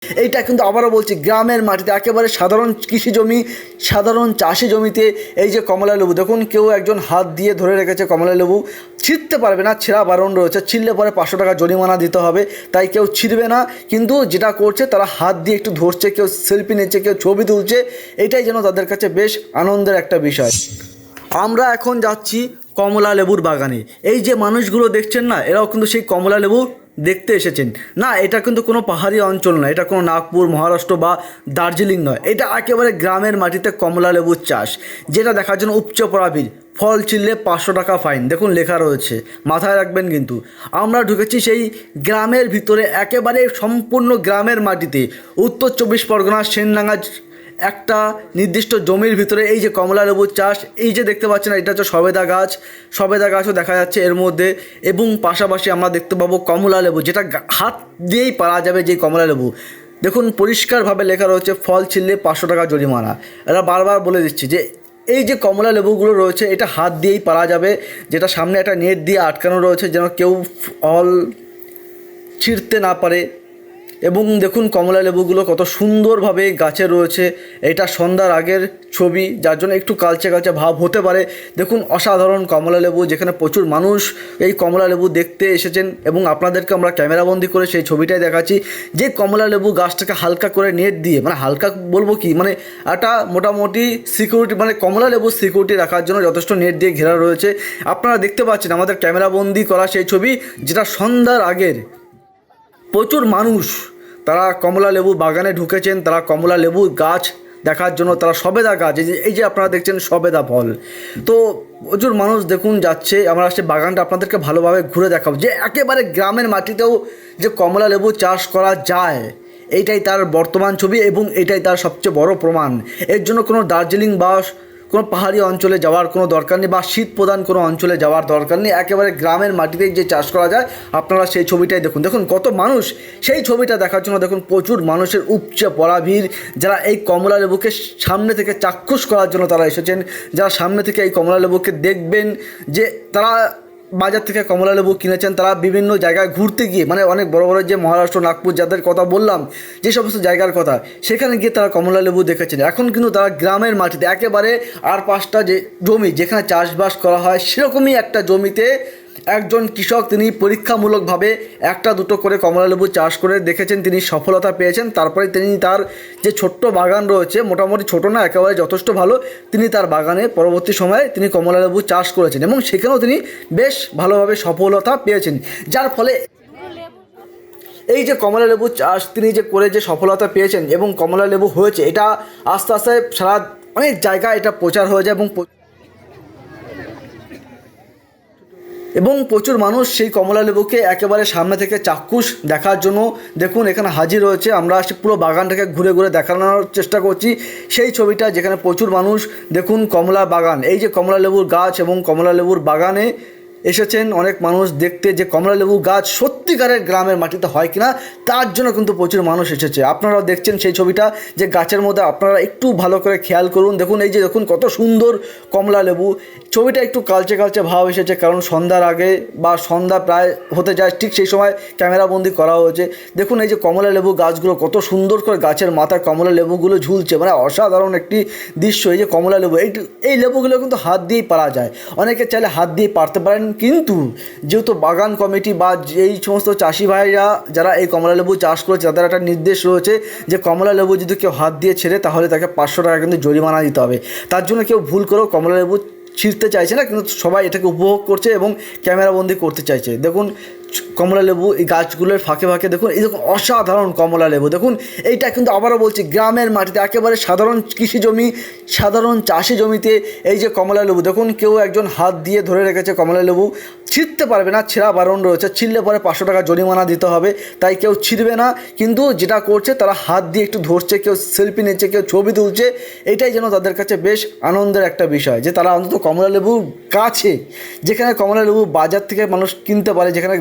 এইটা কিন্তু আবারও বলছি, গ্রামের মাটিতে একেবারে সাধারণ কৃষি জমি, সাধারণ চাষি জমিতে এই যে কমলা লেবু দেখুন, কেউ একজন হাত দিয়ে ধরে রেখেছে কমলা লেবু, ছিঁড়তে পারবে না, ছেঁড়া বারণ রয়েছে, ছিঁড়লে পরে 500 টাকা জরিমানা দিতে হবে, তাই কেউ ছিঁড়বে না। কিন্তু যেটা করছে তারা হাত দিয়ে একটু ধরছে, কেউ সেলফি নিচ্ছে, কেউ ছবি তুলছে, এটাই যেন তাদের কাছে বেশ আনন্দের একটা বিষয়। আমরা এখন যাচ্ছি কমলা লেবুর বাগানে। এই যে মানুষগুলো দেখছেন না, এরাও কিন্তু সেই কমলা লেবু দেখতে এসেছেন। না, এটা কিন্তু কোনো পাহাড়ি অঞ্চল নয়, এটা কোনো নাগপুর, মহারাষ্ট্র বা দার্জিলিং নয়, এটা একেবারে গ্রামের মাটিতে কমলা লেবুর চাষ, যেটা দেখার জন্য উপচে পড়া ভিড়। ফল ছিঁড়লে 500 টাকা ফাইন, দেখুন লেখা রয়েছে, মাথায় রাখবেন। কিন্তু আমরা ঢুকেছি সেই গ্রামের ভিতরে, একেবারে সম্পূর্ণ গ্রামের মাটিতে, উত্তর 24 পরগনার সেনডাঙ্গা একটা নির্দিষ্ট জমির ভিতরে এই যে কমলা লেবুর চাষ। এই যে দেখতে পাচ্ছেন, এটা হচ্ছে সবেদা গাছ, সবেদা গাছও দেখা যাচ্ছে এর মধ্যে, এবং পাশাপাশি আমরা দেখতে পাবো কমলা লেবু, যেটা হাত দিয়েই পারা যাবে। যে কমলা লেবু দেখুন পরিষ্কারভাবে লেখা রয়েছে, ফল ছিঁড়লে 500 টাকা জরিমানা। এরা বারবার বলে দিচ্ছে যে এই যে কমলা লেবুগুলো রয়েছে এটা হাত দিয়েই পারা যাবে, যেটা সামনে একটা নেট দিয়ে আটকানো রয়েছে যেন কেউ ফল ছিঁড়তে না পারে। এবং দেখুন কমলা লেবুগুলো কত সুন্দরভাবে গাছে রয়েছে। এটা সন্ধ্যার আগের ছবি, যার জন্য একটু কালচে কালচে ভাব হতে পারে। দেখুন অসাধারণ কমলা লেবু, যেখানে প্রচুর মানুষ এই কমলা লেবু দেখতে এসেছেন, এবং আপনাদেরকে আমরা ক্যামেরাবন্দি করে সেই ছবিটাই দেখাচ্ছি। যে কমলা লেবু গাছটাকে হালকা করে নেট দিয়ে, মানে হালকা বলবো কি, মানে একটা মোটামুটি সিকিউরিটি, মানে কমলা লেবুর সিকিউরিটি রাখার জন্য যথেষ্ট নেট দিয়ে ঘেরা রয়েছে। আপনারা দেখতে পাচ্ছেন আমাদের ক্যামেরাবন্দি করা সেই ছবি, যেটা সন্ধ্যার আগের। প্রচুর মানুষ তারা কমলা লেবু বাগানে ঢুকেছেন, তারা কমলা লেবু গাছ দেখার জন্য, তারা সবেদা গাছ, এই যে আপনারা দেখছেন সবেদা ফল। তো প্রচুর মানুষ দেখুন যাচ্ছে। আমরা সে বাগানটা আপনাদেরকে ভালোভাবে ঘুরে দেখাবো, যে একেবারে গ্রামের মাটিতেও যে কমলা লেবু চাষ করা যায়, এইটাই তার বর্তমান ছবি, এবং এটাই তার সবচেয়ে বড় প্রমাণ। এর জন্য কোনো দার্জিলিং বা কোনো পাহাড়ি অঞ্চলে যাওয়ার কোনো দরকার নেই, বা শীত প্রধান কোনো অঞ্চলে যাওয়ার দরকার নেই। একেবারে গ্রামের মাটিতেই যে চাষ করা যায়, আপনারা সেই ছবিটাই দেখুন। দেখুন কত মানুষ সেই ছবিটা দেখার জন্য, দেখুন প্রচুর মানুষের উপচে পড়া ভিড়, যারা এই কমলা লেবুকে সামনে থেকে চাক্ষুষ করার জন্য তারা এসেছেন, যারা সামনে থেকে এই কমলা লেবুকে দেখবেন। যে তারা বাজার থেকে কমলা লেবু কিনেছেন, তারা বিভিন্ন জায়গায় ঘুরতে গিয়ে, মানে অনেক বড় বড় যে মহারাষ্ট্র, নাগপুর যাদের কথা বললাম, যে সমস্ত জায়গার কথা, সেখানে গিয়ে তারা কমলা লেবু দেখেছেন। এখন কিন্তু তারা গ্রামের মাটিতে, একেবারে আর 5টা যে জমি যেখানে চাষবাস করা হয়, সেরকমই একটা জমিতে একজন কৃষক, তিনি পরীক্ষামূলকভাবে 1-2 করে কমলা লেবু চাষ করে দেখেছেন, তিনি সফলতা পেয়েছেন। তারপরে তিনি তার যে ছোট্ট বাগান রয়েছে, মোটামুটি ছোট না, একেবারে যথেষ্ট ভালো, তিনি তার বাগানে পরবর্তী সময়ে তিনি কমলা লেবু চাষ করেছেন, এবং সেখানেও তিনি বেশ ভালোভাবে সফলতা পেয়েছেন। যার ফলে এই যে কমলা লেবু চাষ তিনি যে করে যে সফলতা পেয়েছেন এবং কমলা লেবু হয়েছে, এটা আস্তে আস্তে সারা অনেক জায়গায় এটা প্রচার হয়ে যায়, এবং প্রচুর মানুষ সেই কমলা লেবুকে একেবারে সামনে থেকে চাক্ষুষ দেখার জন্য দেখুন এখানে হাজির হয়েছে। আমরা পুরো বাগানটাকে ঘুরে ঘুরে দেখানোর চেষ্টা করছি সেই ছবিটা, যেখানে প্রচুর মানুষ দেখুন কমলা বাগান, এই যে কমলা লেবুর গাছ এবং কমলা লেবুর বাগানে এসেছেন অনেক মানুষ দেখতে, যে কমলা লেবু গাছ সত্যিকারের গ্রামের মাটিতে হয় কিনা, তার জন্য কিন্তু প্রচুর মানুষ এসেছে। আপনারাও দেখছেন সেই ছবিটা, যে গাছের মধ্যে আপনারা একটু ভালো করে খেয়াল করুন, দেখুন এই যে দেখুন কত সুন্দর কমলা লেবু। ছবিটা একটু কালচে কালচে ভাব এসেছে, কারণ সন্ধ্যার আগে বা সন্ধ্যা প্রায় হতে যায়, ঠিক সেই সময় ক্যামেরাবন্দি করা হয়েছে। দেখুন এই যে কমলা লেবু গাছগুলো কত সুন্দর করে গাছের মাথায় কমলা লেবুগুলো ঝুলছে, মানে অসাধারণ একটি দৃশ্য। এই যে কমলা লেবু, এই লেবুগুলো কিন্তু হাত দিয়েই পারা যায়, অনেকে চাইলে হাত দিয়ে পারতে পারেন, কিন্তু যেহেতু বাগান কমিটি বা এই সমস্ত চাষি ভাইরা যারা এই কমলা লেবু চাষ করেছে, তাদের একটা নির্দেশ রয়েছে যে কমলা লেবু যদি কেউ হাত দিয়ে ছেড়ে, তাহলে তাকে 500 টাকা কিন্তু জরিমানা দিতে হবে। তার জন্য কেউ ভুল করেও কমলা লেবু ছিঁড়তে চাইছে না, কিন্তু সবাই এটাকে উপভোগ করছে এবং ক্যামেরাবন্দি করতে চাইছে। দেখুন কমলা লেবু এই গাছগুলোর ফাঁকে ফাঁকে দেখুন, এই দেখুন অসাধারণ কমলা লেবু। দেখুন এইটা কিন্তু আবারও বলছি, গ্রামের মাটিতে একেবারে সাধারণ কৃষি জমি, সাধারণ চাষি জমিতে এই যে কমলা লেবু দেখুন, কেউ একজন হাত দিয়ে ধরে রেখেছে কমলা লেবু, ছিঁড়তে পারবে না, ছেঁড়া বারণ রয়েছে, ছিঁড়লে পরে 500 টাকা জরিমানা দিতে হবে, তাই কেউ ছিঁড়বে না। কিন্তু যেটা করছে তারা হাত দিয়ে একটু ধরছে, কেউ সেলফি নিচ্ছে, কেউ ছবি তুলছে, এটাই যেন তাদের কাছে বেশ আনন্দের একটা বিষয়, যে তারা অন্তত কমলা লেবু গাছে, যেখানে কমলা লেবু বাজার থেকে মানুষ কিনতে পারে, যেখানে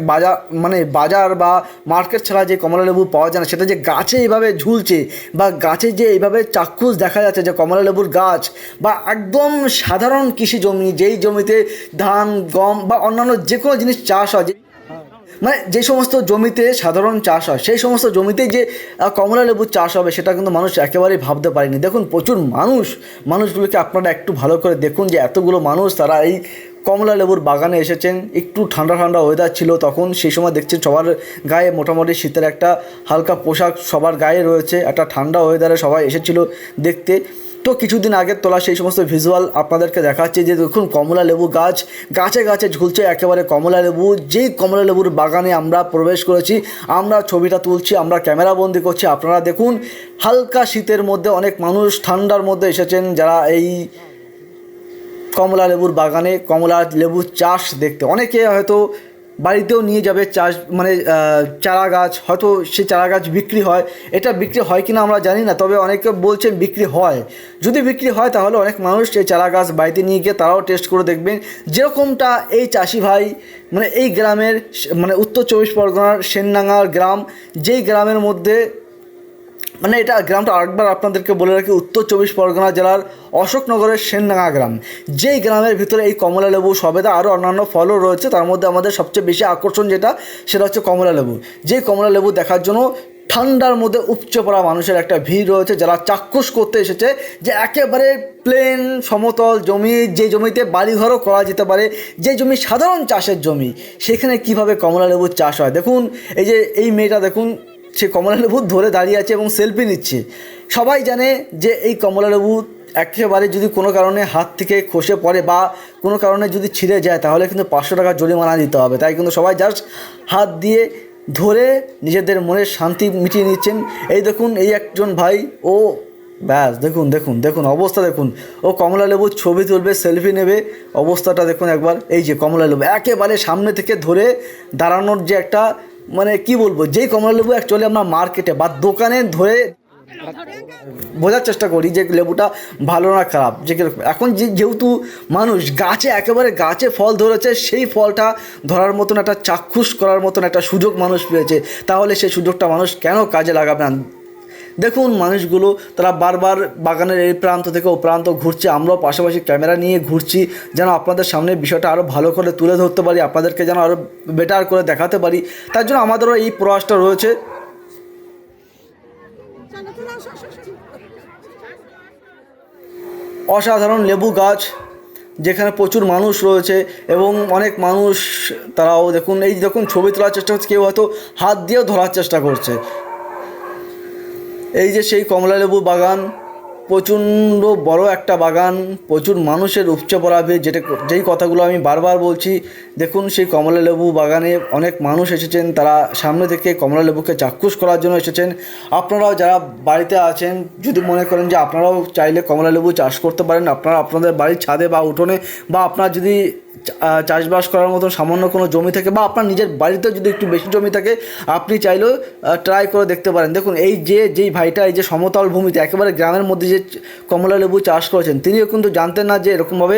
বাজার বা মার্কেট ছাড়া যে কমলা লেবু পাওয়া যায় না, সেটা যে গাছে এইভাবে ঝুলছে, বা গাছে যে এইভাবে চাক্ষুষ দেখা যাচ্ছে যে কমলা লেবুর গাছ, বা একদম সাধারণ কৃষি জমি, যেই জমিতে ধান, গম বা অন্যান্য যে কোনো জিনিস চাষ হয়, মানে যে সমস্ত জমিতে সাধারণ চাষ হয় সেই সমস্ত জমিতে যে কমলা লেবুর চাষ হবে সেটা কিন্তু মানুষ একেবারেই ভাবতে পারেনি। দেখুন প্রচুর মানুষগুলোকে আপনারা একটু ভালো করে দেখুন যে এতগুলো মানুষ তারা এই কমলা লেবুর বাগানে এসেছেন। একটু ঠান্ডা ঠান্ডা ওয়েদার ছিল তখন, সেই সময় দেখছেন সবার গায়ে মোটামুটি শীতের একটা হালকা পোশাক সবার গায়ে রয়েছে, একটা ঠান্ডা ওয়েদারে সবাই এসেছিল দেখতে। তো কিছুদিন আগের তোলা সেই সমস্ত ভিজুয়াল আপনাদেরকে দেখাচ্ছি যে দেখুন কমলা লেবু গাছে গাছে ঝুলছে একেবারে কমলা লেবু। যেই কমলা লেবুর বাগানে আমরা প্রবেশ করেছি, আমরা ছবিটা তুলছি, আমরা ক্যামেরা বন্দি করছি। আপনারা দেখুন হালকা শীতের মধ্যে অনেক মানুষ ঠান্ডার মধ্যে এসেছেন যারা এই কমলা লেবুর বাগানে কমলা লেবুর চাষ দেখতে। অনেকে হয়তো বাড়িতেও নিয়ে যাবে চাষ মানে চারা গাছ, হয়তো সে চারা গাছ বিক্রি হয়। এটা বিক্রি হয় কিনা আমরা জানি না, তবে অনেকে বলছেন বিক্রি হয়। যদি বিক্রি হয় তাহলে অনেক মানুষ এই চারা গাছ বাড়িতে নিয়ে গিয়ে তারাও টেস্ট করে দেখবেন। যেরকমটা এই চাষি ভাই মানে এই গ্রামের মানে উত্তর চব্বিশ পরগনার সেনডাঙ্গার গ্রাম, যেই গ্রামের মধ্যে মানে এটা গ্রামটা আরেকবার আপনাদেরকে বলে রাখি, উত্তর চব্বিশ পরগনা জেলার অশোকনগরের সেনডাঙ্গা গ্রাম। যেই গ্রামের ভিতরে এই কমলা লেবু সবেদা আরও অন্যান্য ফলও রয়েছে, তার মধ্যে আমাদের সবচেয়ে বেশি আকর্ষণ যেটা সেটা হচ্ছে কমলা লেবু। যেই কমলা লেবু দেখার জন্য ঠান্ডার মধ্যে উপচে পড়া মানুষের একটা ভিড় রয়েছে যারা চাক্ষুষ করতে এসেছে যে একেবারে প্লেন সমতল জমি, যে জমিতে বাড়িঘরও করা যেতে পারে, যে জমি সাধারণ চাষের জমি, সেখানে কিভাবে কমলা লেবুর চাষ হয়। দেখুন এই যে এই মেয়েটা দেখুন সে কমলা লেবু ধরে দাঁড়িয়ে আছে এবং সেলফি নিচ্ছে। সবাই জানে যে এই কমলা লেবু একেবারে যদি কোনো কারণে হাত থেকে খসে পড়ে বা কোনো কারণে যদি ছিঁড়ে যায় তাহলে কিন্তু 500 টাকা জরিমানা দিতে হবে। তাই কিন্তু সবাই জাস্ট হাত দিয়ে ধরে নিজেদের মনের শান্তি মিটিয়ে নিচ্ছেন। এই দেখুন এই একজন ভাই, ও ব্যাস দেখুন দেখুন দেখুন অবস্থা দেখুন, ও কমলা লেবুর ছবি তুলবে, সেলফি নেবে। অবস্থাটা দেখুন একবার, এই যে কমলা লেবু একেবারে সামনে থেকে ধরে দাঁড়ানোর যে একটা মানে কি বলবো, যেই কমলা লেবু অ্যাকচুয়ালি আমরা মার্কেটে বা দোকানে ধরে বোঝার চেষ্টা করি যে লেবুটা ভালো না খারাপ, যে এখন যেহেতু মানুষ একেবারে গাছে ফল ধরেছে, সেই ফলটা ধরার মতন একটা চাক্ষুষ করার মতন একটা সুযোগ মানুষ পেয়েছে, তাহলে সেই সুযোগটা মানুষ কেন কাজে লাগাবে না। দেখুন মানুষগুলো তারা বারবার বাগানের এই প্রান্ত থেকে ও প্রান্ত ঘুরছে, আমরাও পাশাপাশি ক্যামেরা নিয়ে ঘুরছি যেন আপনাদের সামনে বিষয়টা আরও ভালো করে তুলে ধরতে পারি, আপনাদেরকে যেন আরও বেটার করে দেখাতে পারি। তার জন্য আমাদেরও এই প্রয়াসটা রয়েছে। অসাধারণ লেবু গাছ যেখানে প্রচুর মানুষ রয়েছে এবং অনেক মানুষ তারাও দেখুন এই দেখুন ছবি তোলার চেষ্টা করছে, কেউ হয়তো হাত দিয়েও ধরার চেষ্টা করছে। এই যে সেই কমলা লেবু বাগান, প্রচণ্ড বড় একটা বাগান, প্রচুর মানুষের উপচে পড়া ভিড়, যেই কথাগুলো আমি বারবার বলছি। দেখুন সেই কমলা লেবু বাগানে অনেক মানুষ এসেছেন, তারা সামনে থেকে কমলা লেবুকে চাক্ষুষ করার জন্য এসেছেন। আপনারাও যারা বাড়িতে আছেন যদি মনে করেন যে আপনারাও চাইলে কমলা লেবু চাষ করতে পারেন, আপনারা আপনাদের বাড়ির ছাদে বা উঠোনে, বা আপনার যদি চাষবাস করার মতন সামান্য কোনো জমি থাকে বা আপনার নিজের বাড়িতেও যদি একটু বেশি জমি থাকে, আপনি চাইলেও ট্রাই করে দেখতে পারেন। দেখুন যেই ভাইটা এই যে সমতল ভূমিতে একেবারে গ্রামের মধ্যে যে কমলা লেবু চাষ করেছেন, তিনিও কিন্তু জানতেন না যে এরকমভাবে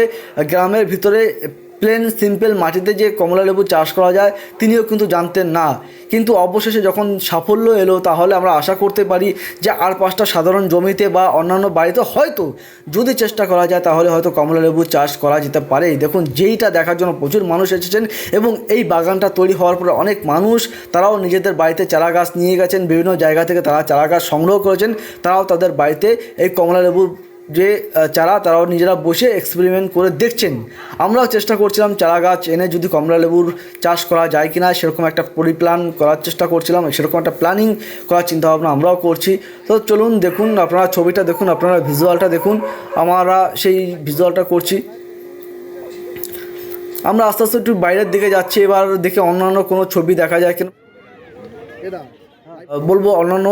গ্রামের ভিতরে প্লেন সিম্পল মাটিতে যে কমলা লেবু চাষ করা যায়, তিনিও কিন্তু জানতেন না। কিন্তু অবশেষে যখন সাফল্য এলো, তাহলে আমরা আশা করতে পারি যে আর 5টা সাধারণ জমিতে বা অন্যান্য বাড়িতে হয়তো যদি চেষ্টা করা যায় তাহলে হয়তো কমলা লেবু চাষ করা যেতে পারে। দেখুন যেইটা দেখার জন্য প্রচুর মানুষ এসেছেন এবং এই বাগানটা তৈরি হওয়ার পরে অনেক মানুষ তারাও নিজেদের বাড়িতে চারা গাছ নিয়ে গেছেন, বিভিন্ন জায়গা থেকে তারা চারা গাছ সংগ্রহ করেছেন, তারাও তাদের বাড়িতে এই কমলা লেবুর যে চারা তারাও নিজেরা বসে এক্সপেরিমেন্ট করে দেখছেন। আমরাও চেষ্টা করছিলাম চারা গাছ এনে যদি কমলা লেবুর চাষ করা যায় কিনা, সেরকম একটা পরিপ্ল্যান করার চেষ্টা করছিলাম, সেরকম একটা প্ল্যানিং করার চিন্তাভাবনা আমরাও করছি। তো চলুন দেখুন, আপনারা ছবিটা দেখুন, আপনারা ভিজুয়ালটা দেখুন, আমরা সেই ভিজুয়ালটা করছি। আমরা আস্তে আস্তে একটু বাইরের দিকে যাচ্ছি, এবার দেখে অন্যান্য কোনো ছবি দেখা যায় কিনা বলবো, অন্যান্য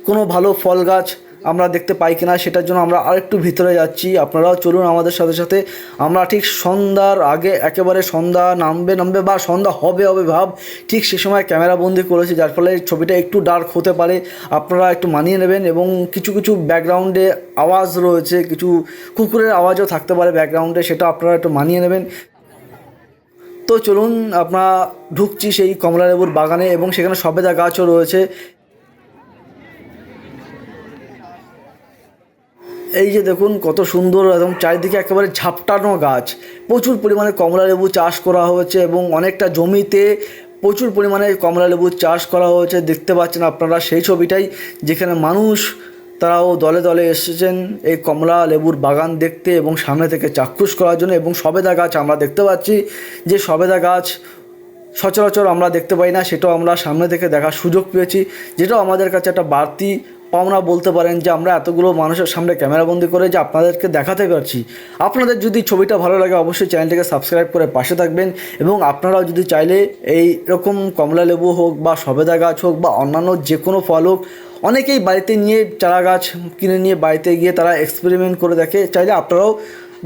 কোনো ভালো ফল গাছ আমরা দেখতে পাই কিনা সেটার জন্য আমরা আরেকটু ভিতরে যাচ্ছি। আপনারাও চলুন আমাদের সাথে সাথে। আমরা ঠিক সন্ধ্যার আগে, একেবারে সন্ধ্যা নামবে বা সন্ধ্যা হবে ভাব, ঠিক সে সময় ক্যামেরা বন্দি করেছি, যার ফলে ছবিটা একটু ডার্ক হতে পারে, আপনারা একটু মানিয়ে নেবেন। এবং কিছু ব্যাকগ্রাউন্ডে আওয়াজ রয়েছে, কিছু কুকুরের আওয়াজও থাকতে পারে ব্যাকগ্রাউন্ডে, সেটা আপনারা একটু মানিয়ে নেবেন। তো চলুন আমরা ঢুকছি সেই কমলা লেবুর বাগানে এবং সেখানে সবেদা গাছও রয়েছে। এই যে দেখুন কত সুন্দর, একদম চারিদিকে একেবারে ঝাপটানো গাছ, প্রচুর পরিমাণে কমলা লেবু চাষ করা হয়েছে এবং অনেকটা জমিতে প্রচুর পরিমাণে কমলা লেবুর চাষ করা হয়েছে। দেখতে পাচ্ছেন আপনারা সেই ছবিটাই, যেখানে মানুষ তারাও দলে দলে এসেছেন এই কমলা লেবুর বাগান দেখতে এবং সামনে থেকে চাক্ষুষ করার জন্য। এবং সবেদা গাছ আমরা দেখতে পাচ্ছি, যে সবেদা গাছ সচরাচর আমরা দেখতে পাই না, সেটাও আমরা সামনে থেকে দেখার সুযোগ পেয়েছি, যেটাও আমাদের কাছে একটা বাড়তি পাওনা বলতে পারেন, যে আমরা এতগুলো মানুষের সামনে ক্যামেরাবন্দি করে যে আপনাদেরকে দেখাতে পারছি। আপনাদের যদি ছবিটা ভালো লাগে অবশ্যই চ্যানেলটিকে সাবস্ক্রাইব করে পাশে থাকবেন। এবং আপনারাও যদি চাইলে এই রকম কমলা লেবু হোক বা সবেদা গাছ হোক বা অন্যান্য যে কোনো ফল হোক, অনেকেই বাড়িতে নিয়ে চারা গাছ কিনে নিয়ে বাড়িতে গিয়ে তারা এক্সপেরিমেন্ট করে দেখে। চাইলে আপনারাও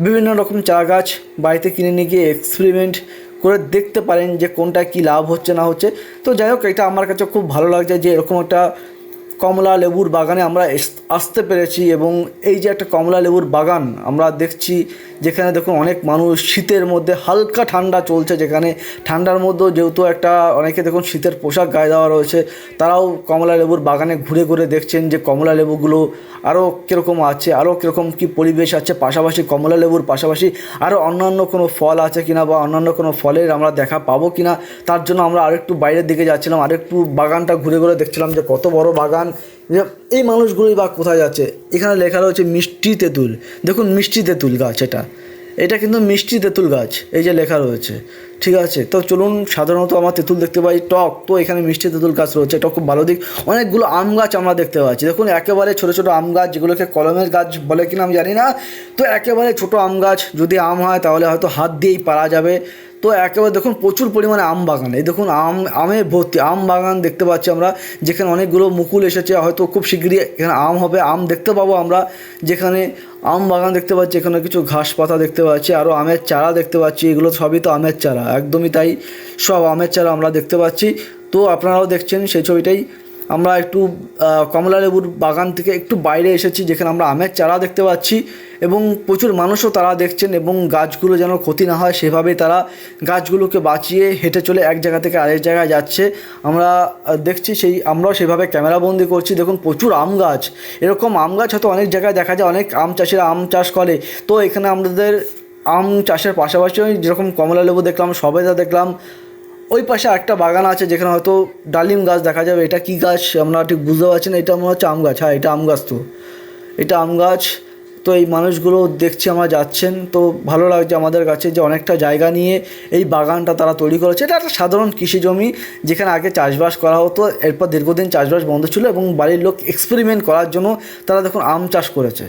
বিভিন্ন রকম চারা গাছ বাড়িতে কিনে নিয়ে গিয়ে এক্সপেরিমেন্ট করে দেখতে পারেন যে কোনটা কী লাভ হচ্ছে না হচ্ছে। তো যাই হোক, এটা আমার কাছে খুব ভালো লাগছে যে এরকম একটা কমলা লেবুর বাগানে আমরা আসতে পেরেছি। এবং এই যে একটা কমলা লেবুর বাগান আমরা দেখছি, যেখানে দেখুন অনেক মানুষ, শীতের মধ্যে হালকা ঠান্ডা চলছে, যেখানে ঠান্ডার মধ্যেও যেহেতু একটা অনেকে দেখুন শীতের পোশাক গায়ে দেওয়া রয়েছে, তারাও কমলা লেবুর বাগানে ঘুরে ঘুরে দেখছেন যে কমলা লেবুগুলো আরও কীরকম আছে, আরও কীরকম কী পরিবেশ আছে, পাশাপাশি কমলা লেবুর পাশাপাশি আরও অন্যান্য কোনো ফল আছে কিনা বা অন্যান্য কোনো ফলের আমরা দেখা পাবো কিনা। তার জন্য আমরা আরেকটু বাইরের দিকে যাচ্ছিলাম, আরেকটু বাগানটা ঘুরে ঘুরে দেখছিলাম যে কত বড় বাগান। এই মানুষগুলোই বা কোথায় যাচ্ছে। এখানে লেখা রয়েছে মিষ্টি তেঁতুল। দেখুন মিষ্টি তেঁতুল গাছ, এটা কিন্তু মিষ্টি তেঁতুল গাছ, এই যে লেখা রয়েছে, ঠিক আছে। তো চলুন, সাধারণত আমরা তেঁতুল দেখতে পাই টক, তো এখানে মিষ্টি তেঁতুল গাছ রয়েছে, এটা খুব ভালো দিক। অনেকগুলো আম গাছ আমরা দেখতে পাচ্ছি, দেখুন একেবারে ছোটো ছোটো আম গাছ, যেগুলোকে কলমের গাছ বলে কিনা আমি জানি না। তো একেবারে ছোটো আম গাছ, যদি আম হয় তাহলে হয়তো হাত দিয়েই পারা যাবে। তো একেবারে দেখুন প্রচুর পরিমাণে আম বাগান, এই দেখুন আমে ভর্তি আম বাগান দেখতে পাচ্ছি আমরা, যেখানে অনেকগুলো মুকুল এসেছে, হয়তো খুব শীঘ্রই এখানে আম হবে, আম দেখতে পাবো আমরা। যেখানে আম বাগান দেখতে পাচ্ছি, এখানে কিছু ঘাস পাতা দেখতে পাচ্ছি, আরও আমের চারা দেখতে পাচ্ছি, এগুলো সবই তো আমের চারা, একদমই তাই, সব আমের চারা আমরা দেখতে পাচ্ছি। তো আপনারাও দেখছেন সেই ছবিটাই। আমরা একটু কমলা লেবুর বাগান থেকে একটু বাইরে এসেছি, যেখানে আমরা আমের চারা দেখতে পাচ্ছি এবং প্রচুর মানুষও তারা দেখছেন। এবং গাছগুলো যেন ক্ষতি না হয় সেভাবেই তারা গাছগুলোকে বাঁচিয়ে হেঁটে চলে এক জায়গা থেকে আরেক জায়গায় যাচ্ছে, আমরা দেখছি। আমরাও সেভাবে ক্যামেরাবন্দি করছি। দেখুন প্রচুর আম গাছ, এরকম আম গাছ হয়তো অনেক জায়গায় দেখা যায়, অনেক আম চাষিরা আম চাষ করে। তো এখানে আমাদের আম চাষের পাশাপাশি যেরকম কমলা লেবু দেখলাম, সবেদা দেখলাম, ওই পাশে একটা বাগান আছে যেখানে হয়তো ডালিম গাছ দেখা যাবে। এটা কি গাছ আমরা ঠিক বুঝতে পারছি না, এটা মনে হচ্ছে আম গাছ। হ্যাঁ, এটা আম গাছ, তো এটা আম গাছ। তো এই মানুষগুলো দেখছি আমরা যাচ্ছেন, তো ভালো লাগছে আমাদের কাছে যে অনেকটা জায়গা নিয়ে এই বাগানটা তারা তৈরি করেছে। এটা একটা সাধারণ কৃষি জমি, যেখানে আগে চাষবাস করা হতো, এরপর দীর্ঘদিন চাষবাস বন্ধ ছিল এবং বাড়ির লোক এক্সপেরিমেন্ট করার জন্য তারা দেখুন আম চাষ করেছে।